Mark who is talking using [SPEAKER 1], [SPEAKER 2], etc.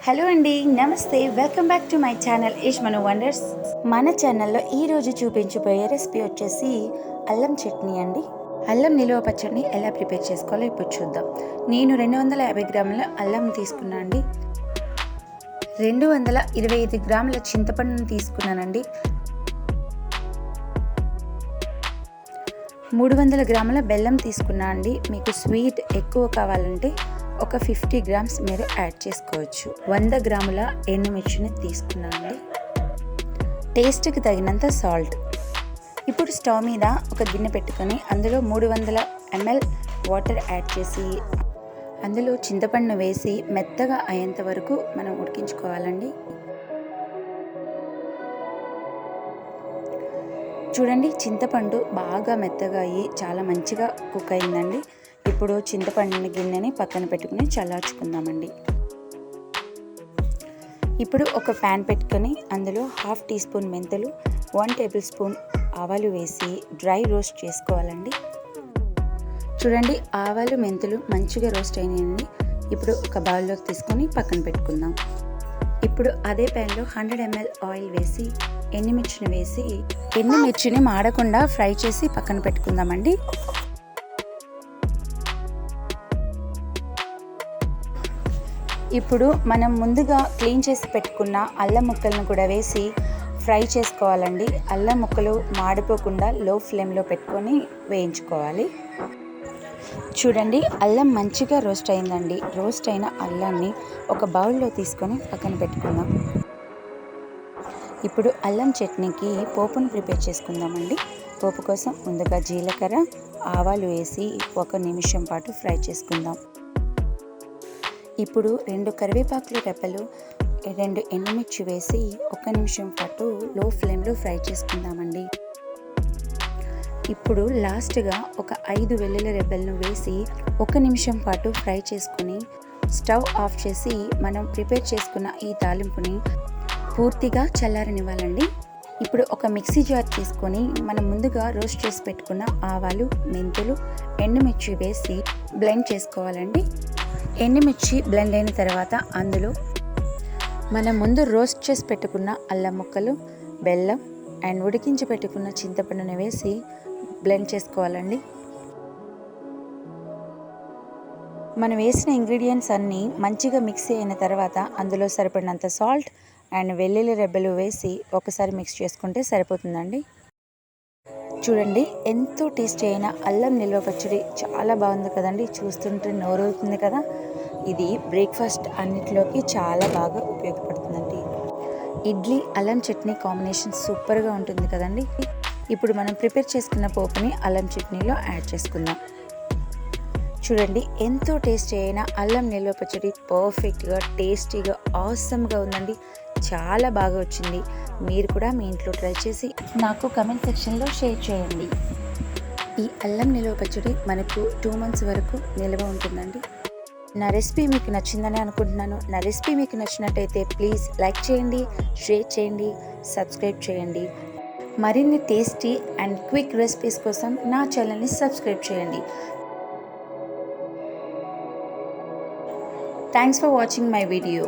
[SPEAKER 1] Hello అండి, నమస్తే. Welcome back to my channel Ishmanu Wonders. మన ఛానల్లో ఈరోజు చూపించబోయే రెసిపీ వచ్చేసి అల్లం చట్నీ అండి. అల్లం నిలువ పచ్చడిని ఎలా ప్రిపేర్ చేసుకోవాలో ఇప్పుడు చూద్దాం. నేను 250 గ్రాముల అల్లం తీసుకున్నాను అండి. 225 గ్రాముల చింతపండును తీసుకున్నానండి. 300 గ్రాముల బెల్లం తీసుకున్నా అండి. మీకు స్వీట్ ఎక్కువ కావాలంటే ఒక 50 గ్రామ్స్ మీరు యాడ్ చేసుకోవచ్చు. 100 గ్రాముల ఎండుమిర్చిని తీసుకున్నానండి. టేస్ట్కి తగినంత సాల్ట్. ఇప్పుడు స్టవ్ మీద ఒక గిన్నె పెట్టుకొని అందులో 300 ml వాటర్ యాడ్ చేసి అందులో చింతపండు వేసి మెత్తగా అయ్యేంత వరకు మనం ఉడికించుకోవాలండి. చూడండి, చింతపండు బాగా మెత్తగా అయ్యి చాలా మంచిగా కుక్ అయిందండి. ఇప్పుడు చింతపండుని గిన్నెని పక్కన పెట్టుకుని చల్లార్చుకుందామండి. ఇప్పుడు ఒక ప్యాన్ పెట్టుకొని అందులో 1/2 టీ స్పూన్ మెంతులు, 1 టేబుల్ స్పూన్ ఆవాలు వేసి డ్రై రోస్ట్ చేసుకోవాలండి. చూడండి, ఆవాలు మెంతులు మంచిగా రోస్ట్ అయినాయండి. ఇప్పుడు ఒక బౌల్లోకి తీసుకొని పక్కన పెట్టుకుందాం. ఇప్పుడు అదే ప్యాన్లో 100 ml ఆయిల్ వేసి ఎండుమిర్చిని వేసి ఎండుమిర్చిని మాడకుండా ఫ్రై చేసి పక్కన పెట్టుకుందామండి. ఇప్పుడు మనం ముందుగా క్లీన్ చేసి పెట్టుకున్న అల్లం ముక్కలను కూడా వేసి ఫ్రై చేసుకోవాలండి. అల్లం ముక్కలు మాడిపోకుండా లో ఫ్లేమ్లో పెట్టుకొని వేయించుకోవాలి. చూడండి, అల్లం మంచిగా రోస్ట్ అయిందండి. రోస్ట్ అయిన అల్లాన్ని ఒక బౌల్లో తీసుకొని పక్కన పెట్టుకుందాం. ఇప్పుడు అల్లం చట్నీకి పోపును ప్రిపేర్ చేసుకుందామండి. పోపు కోసం ముందుగా జీలకర్ర, ఆవాలు వేసి 1 నిమిషం పాటు ఫ్రై చేసుకుందాం. ఇప్పుడు 2 కరివేపాకుల రెబ్బలు, 2 ఎండుమిర్చి వేసి 1 నిమిషం పాటు లో ఫ్లేమ్లో ఫ్రై చేసుకుందామండి. ఇప్పుడు లాస్ట్గా ఒక 5 వెల్లుల్లి రెబ్బలను వేసి 1 నిమిషం పాటు ఫ్రై చేసుకుని స్టవ్ ఆఫ్ చేసి మనం ప్రిపేర్ చేసుకున్న ఈ తాలింపుని పూర్తిగా చల్లారనివ్వాలండి. ఇప్పుడు ఒక మిక్సీ జార్ తీసుకొని మనం ముందుగా రోస్ట్ చేసి పెట్టుకున్న ఆవాలు, మెంతులు, ఎండుమిర్చి వేసి బ్లెండ్ చేసుకోవాలండి. ఎండుమిర్చి బ్లెండ్ అయిన తర్వాత అందులో మనం ముందు రోస్ట్ చేసి పెట్టుకున్న అల్లం ముక్కలు, బెల్లం అండ్ ఉడికించి పెట్టుకున్న చింతపండుని వేసి బ్లెండ్ చేసుకోవాలండి. మనం వేసిన ఇంగ్రీడియంట్స్ అన్నీ మంచిగా మిక్స్ అయిన తర్వాత అందులో సరిపడినంత సాల్ట్ అండ్ వెల్లుల్లి రెబ్బలు వేసి ఒకసారి మిక్స్ చేసుకుంటే సరిపోతుందండి. చూడండి, ఎంతో టేస్టీ అయిన అల్లం నిల్వ పచ్చడి చాలా బాగుంది కదండి. చూస్తుంటే నోరవుతుంది కదా. ఇది బ్రేక్ఫాస్ట్ అన్నిటిలోకి చాలా బాగా ఉపయోగపడుతుందండి. ఇడ్లీ అల్లం చట్నీ కాంబినేషన్ సూపర్గా ఉంటుంది కదండి. ఇప్పుడు మనం ప్రిపేర్ చేసుకున్న పోపుని అల్లం చట్నీలో యాడ్ చేసుకుందాం. చూడండి, ఎంతో టేస్టీ అయిన అల్లం నిల్వ పచ్చడి పర్ఫెక్ట్గా, టేస్టీగా, ఆసమ్గా ఉందండి. చాలా బాగా వచ్చింది. మీరు కూడా మీ ఇంట్లో ట్రై చేసి నాకు కమెంట్ సెక్షన్లో షేర్ చేయండి. ఈ అల్లం నిల్వ పచ్చడి మనకు 2 months వరకు నిల్వ ఉంటుందండి. నా రెసిపీ మీకు నచ్చిందని అనుకుంటున్నాను. నా రెసిపీ మీకు నచ్చినట్టయితే ప్లీజ్ లైక్ చేయండి, షేర్ చేయండి, సబ్స్క్రైబ్ చేయండి. మరిన్ని టేస్టీ అండ్ క్విక్ రెసిపీస్ కోసం నా ఛానల్ని సబ్స్క్రైబ్ చేయండి. Thanks for watching my video.